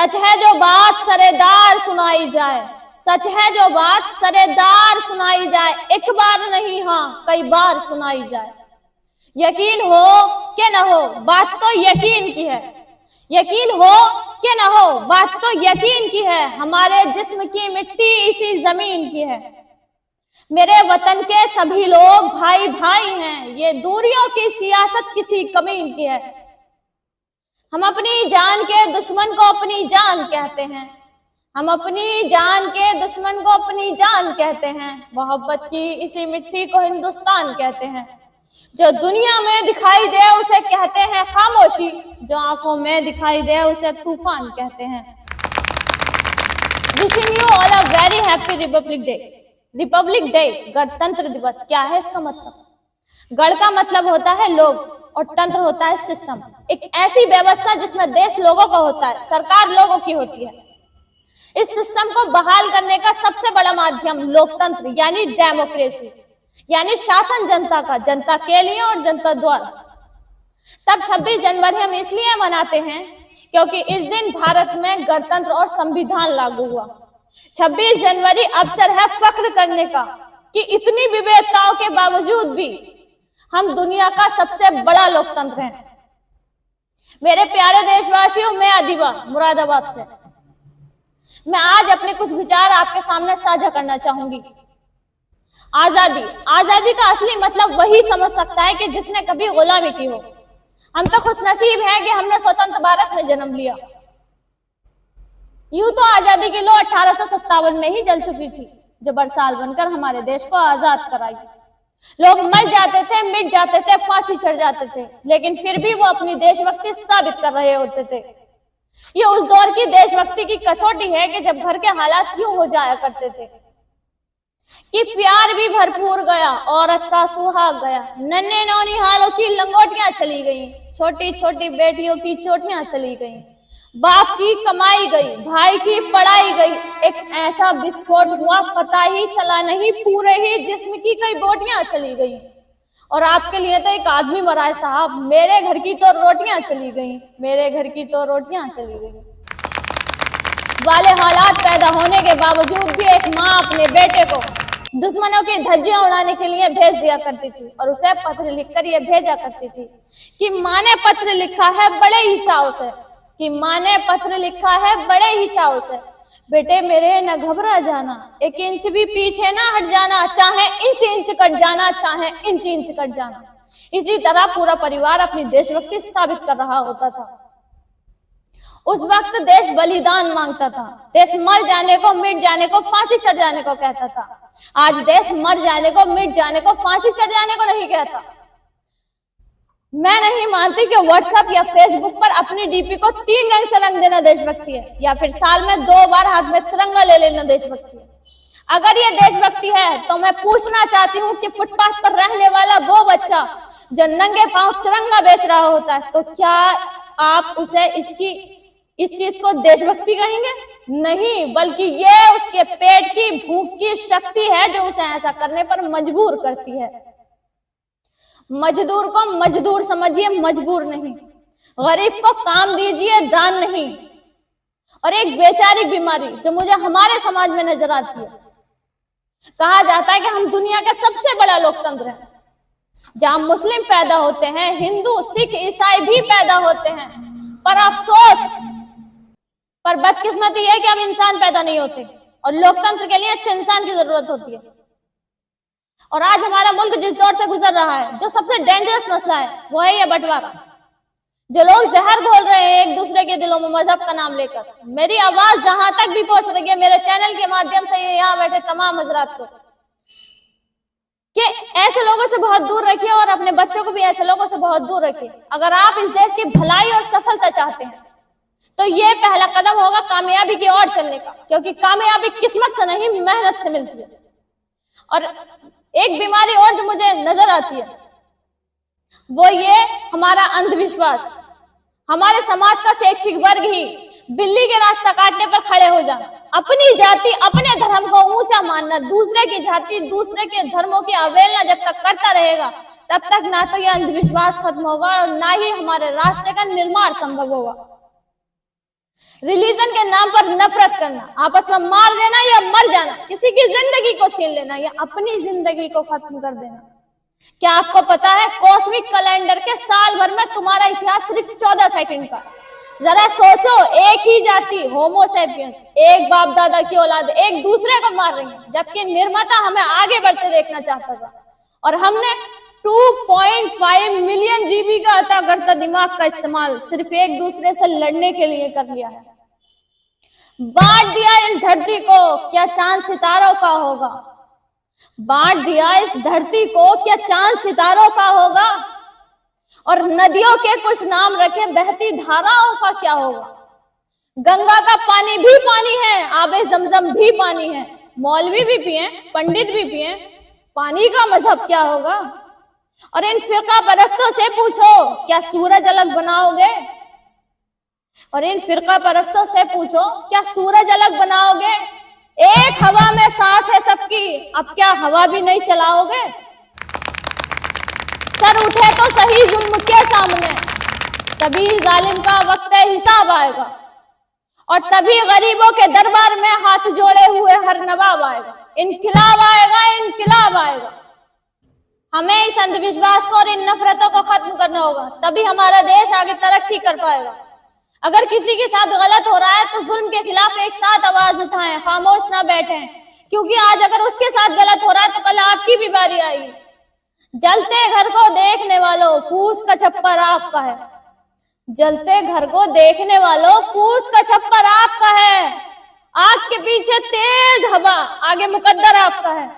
सच है जो बात सरेदार सुनाई जाए, सच है जो बात सरेदार सुनाई जाए, एक बार नहीं हाँ कई बार सुनाई जाए। यकीन हो कि न हो बात तो यकीन की है, यकीन हो कि न हो बात तो यकीन की है, हमारे जिस्म की मिट्टी इसी जमीन की है। मेरे वतन के सभी लोग भाई भाई हैं, ये दूरियों की सियासत किसी कमीन की है। हम अपनी जान के दुश्मन को अपनी जान कहते हैं, हम अपनी जान के दुश्मन को अपनी जान कहते हैं। मोहब्बत की इसी मिट्टी को हिंदुस्तान कहते हैं। जो दुनिया में दिखाई दे उसे कहते हैं खामोशी, जो आंखों में दिखाई दे उसे तूफान कहते हैं। Wishing you all a very happy Republic day. Republic day, गणतंत्र दिवस, क्या है इसका मतलब? गण का मतलब होता है लोग और तंत्र होता है सिस्टम, एक ऐसी व्यवस्था जिसमें देश लोगों का होता है, सरकार लोगों की होती है। इस सिस्टम को बहाल करने का सबसे बड़ा माध्यम लोकतंत्र यानी डेमोक्रेसी, यानी शासन जनता का, जनता के लिए और जनता द्वारा। तब 26 जनवरी हम इसलिए मनाते हैं क्योंकि इस दिन भारत में गणतंत्र और संविधान लागू हुआ। 26 जनवरी अवसर है फख्र करने का कि इतनी विविधताओं के बावजूद भी हम दुनिया का सबसे बड़ा लोकतंत्र हैं। मेरे प्यारे देशवासियों, मैं अदिबा मुरादाबाद से, मैं आज अपने कुछ विचार आपके सामने साझा करना चाहूंगी। आजादी, आजादी का असली मतलब वही समझ सकता है कि जिसने कभी गुलामी की हो। हम तो खुशनसीब हैं कि हमने स्वतंत्र भारत में जन्म लिया। यूं तो आजादी की लौ 1857 में ही जल चुकी थी, जो बरसाल बनकर हमारे देश को आजाद कराई। लोग मर जाते थे, मिट जाते थे, फांसी चढ़ जाते थे, लेकिन फिर भी वो अपनी देशभक्ति साबित कर रहे होते थे। ये उस दौर की देशभक्ति की कसौटी है कि जब घर के हालात यूं हो जाया करते थे कि प्यार भी भरपूर गया, औरत का सुहाग गया, नन्हे नौनिहालों की लंगोटियां चली गईं, छोटी छोटी बेटियों की चोटियां चली गईं, बाप की कमाई गई, भाई की पढ़ाई गई, एक ऐसा विस्फोट हुआ पता ही चला नहीं, पूरे ही जिस्म की कई बोटियां चली गई। और आपके लिए तो एक आदमी मरा है साहब, मेरे घर की तो रोटियां चली गई, मेरे घर की तो रोटियां चली गई वाले हालात पैदा होने के बावजूद भी एक माँ अपने बेटे को दुश्मनों की धज्जियां उड़ाने के लिए भेज दिया करती थी और उसे पत्र लिखकर यह भेजा करती थी कि माँ ने पत्र लिखा है बड़े ही चाव से, कि माँ ने पत्र लिखा है बड़े ही चाव से, बेटे मेरे न घबरा जाना, एक इंच भी पीछे ना हट जाना, चाहे इंच इंच कट जाना, चाहे इंच इंच कट जाना। इसी तरह पूरा परिवार अपनी देशभक्ति साबित कर रहा होता था। उस वक्त देश बलिदान मांगता था, देश मर जाने को, मिट जाने को, फांसी चढ़ जाने को कहता था। आज देश मर जाने को, मिट जाने को, फांसी चढ़ जाने को नहीं कहता। मैं नहीं मानती कि व्हाट्सएप या फेसबुक पर अपनी डीपी को 3 रंग से रंग देना देशभक्ति है, या फिर साल में 2 बार हाथ में तिरंगा ले लेना देशभक्ति है। अगर ये देशभक्ति है तो मैं पूछना चाहती हूँ कि फुटपाथ पर रहने वाला वो बच्चा जो नंगे पांव तिरंगा बेच रहा होता है, तो क्या आप उसे इस चीज को देशभक्ति कहेंगे? नहीं, बल्कि ये उसके पेट की भूख की शक्ति है जो उसे ऐसा करने पर मजबूर करती है। मजदूर को मजदूर समझिए, मजबूर नहीं। गरीब को काम दीजिए, दान नहीं। और एक वैचारिक बीमारी जो मुझे हमारे समाज में नजर आती है, कहा जाता है कि हम दुनिया का सबसे बड़ा लोकतंत्र है। जहां मुस्लिम पैदा होते हैं, हिंदू, सिख, ईसाई भी पैदा होते हैं, पर अफसोस, पर बदकिस्मती है कि अब इंसान पैदा नहीं होते और लोकतंत्र के लिए अच्छे इंसान की जरूरत होती है। और आज हमारा मुल्क जिस दौर से गुजर रहा है, जो सबसे डेंजरस मसला है वो है ये बंटवारा, जो लोग जहर घोल रहे हैं एक दूसरे के दिलों में मजहब का नाम लेकर। मेरी आवाज जहां तक भी पहुंच रही है मेरे चैनल के माध्यम से, ये यहाँ बैठे तमाम हजरात को, कि ऐसे लोगों से बहुत दूर रखिए और अपने बच्चों को भी ऐसे लोगों से बहुत दूर रखिए। अगर आप इस देश की भलाई और सफलता चाहते हैं तो ये पहला कदम होगा कामयाबी की ओर चलने का, क्योंकि कामयाबी किस्मत से नहीं मेहनत से मिलती है। और एक बीमारी और जो मुझे नजर आती है वो ये हमारा अंधविश्वास। हमारे समाज का शैक्षिक वर्ग ही बिल्ली के रास्ता काटने पर खड़े हो जाना, अपनी जाति अपने धर्म को ऊंचा मानना, दूसरे की जाति दूसरे के धर्मों की अवहेलना जब तक करता रहेगा तब तक ना तो यह अंधविश्वास खत्म होगा और ना ही हमारे राष्ट्र का निर्माण संभव होगा। रिलीजन के नाम पर नफरत करना, आपस में मार देना या मर जाना, किसी की जिंदगी को छीन लेना या अपनी जिंदगी को खत्म कर देना। क्या आपको पता है कॉस्मिक कैलेंडर के साल भर में तुम्हारा इतिहास सिर्फ 14 सेकंड का। जरा सोचो, एक ही जाति होमो सेपियंस, एक बाप दादा की औलाद एक दूसरे को मार रही है, जबकि निर्माता हमें आगे बढ़ते देखना चाहता था और हमने 2.5 मिलियन जीबी का अता करता दिमाग का इस्तेमाल सिर्फ एक दूसरे से लड़ने के लिए कर लिया है। बांट दिया इस धरती को, क्या चांद सितारों का होगा। बांट दिया इस धरती को, क्या चांद सितारों का होगा। और नदियों के कुछ नाम रखे, बहती धाराओं का क्या होगा। गंगा का पानी भी पानी है, आबे जमजम भी पानी है, मौलवी भी पिए, पंडित भी पिए, पानी का मजहब क्या होगा। और इन फिरका परस्तों से पूछो, क्या सूरज अलग बनाओगे। और इन फिरका परस्तों से पूछो, क्या सूरज अलग बनाओगे। एक हवा में सांस है सबकी, अब क्या हवा भी नहीं चलाओगे। सर उठे तो सही जुल्म के सामने, तभी जालिम का वक्त हिसाब आएगा और तभी गरीबों के दरबार में हाथ जोड़े हुए हर नवाब आएगा। इनकिलाब आएगा, इनकिलाब आएगा। हमें इस अंधविश्वास को और इन नफरतों को खत्म करना होगा, तभी हमारा देश आगे तरक्की कर पाएगा। अगर किसी के साथ गलत हो रहा है तो जुल्म के खिलाफ एक साथ आवाज उठाएं, खामोश ना बैठें, क्योंकि आज अगर उसके साथ गलत हो रहा है तो कल आपकी भी बारी आएगी। जलते घर को देखने वालों, फूस का छप्पर आपका है। जलते घर को देखने वालों, फूस का छप्पर आपका है। आग के पीछे तेज हवा, आगे मुकद्दर आपका है।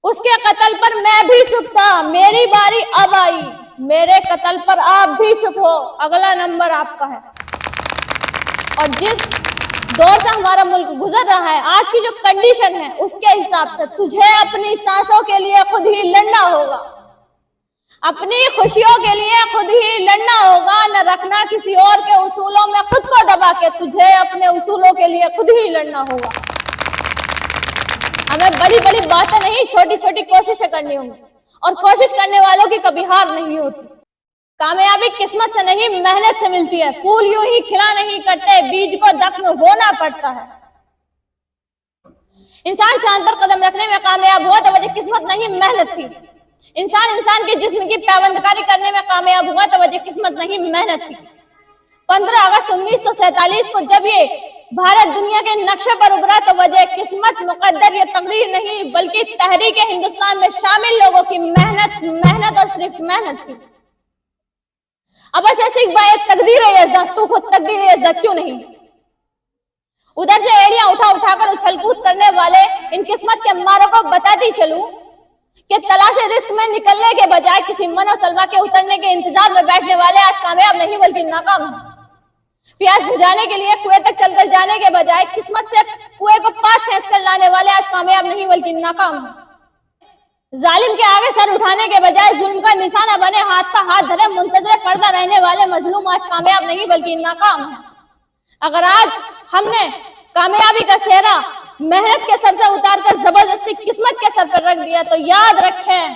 उसके कत्ल पर मैं भी चुप था, मेरी बारी अब आई। मेरे कत्ल पर आप भी चुप हो, अगला नंबर आपका है। और जिस दौर से हमारा मुल्क गुजर रहा है, आज की जो कंडीशन है, उसके हिसाब से तुझे अपनी सांसों के लिए खुद ही लड़ना होगा, अपनी खुशियों के लिए खुद ही लड़ना होगा। न रखना किसी और के उसूलों में खुद को दबा के, तुझे अपने उसूलों के लिए खुद ही लड़ना होगा। हमें बड़ी बड़ी बातें नहीं, छोटी छोटी कोशिशें करनी होंगी और कोशिश करने वालों की कभी हार नहीं होती। कामयाबी किस्मत से नहीं, मेहनत से मिलती है। फूल यूं ही खिला नहीं करते, बीज को दफन होना पड़ता है। इंसान चांद पर कदम रखने में कामयाब हुआ तो वजह किस्मत नहीं, मेहनत थी। इंसान के जिस्म की पाबंदकारी करने में कामयाब हुआ तो वजह किस्मत नहीं, मेहनत थी। 15 अगस्त 1947 को जब ये भारत दुनिया के नक्शे पर उभरा तो वजह किस्मत, मुकद्दर या तकदीर नहीं, बल्कि तहरीक हिंदुस्तान में शामिल लोगों की मेहनत और सिर्फ मेहनत थी। अब ऐसे तकदीर यज़्दा, तू खुद तकदीर यज़्दा क्यों नहीं। उधर से एड़ियां उठाकर उछल कूद करने वाले इन किस्मत के मारों को बताती चलूं कि तलाशे रिस्क में निकलने के बजाय किसी मनोसलवा के उतरने के इंतजार में बैठने वाले आज कामयाब नहीं बल्कि नाकाम हैं। प्यास बुझाने के लिए कुएं तक चलकर जाने के बजाय किस्मत से कुएं को पास खींच कर लाने वाले आज कामयाब नहीं बल्कि नाकाम हैं। जालिम के आगे सर उठाने के बजाय जुल्म का निशाना बने, हाथ का हाथ धरे मुंतजर पर्दा रहने वाले मजलूम आज कामयाब नहीं बल्कि नाकाम है। अगर आज हमने कामयाबी का सेहरा मेहनत के सर से उतारकर जबरदस्ती किस्मत के सर पर रख दिया तो याद रखें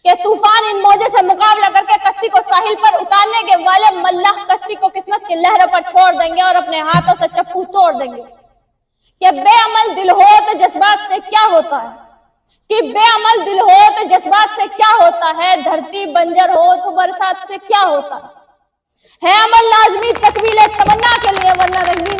कि तूफान इन मौजों से मुकाबला करके कश्ती को साहिल पर उतारने के वाले मल्लाह कश्ती को किस्मत की लहरों पर छोड़ देंगे और अपने हाथों से चप्पू तोड़ देंगे। कि बेअमल दिल हो तो जज्बात से क्या होता है, कि बेअमल दिल हो तो जज्बात से क्या होता है, धरती बंजर हो तो बरसात से क्या होता है अमल लाजमी तकमील तमन्ना के लिए, वरना रंगी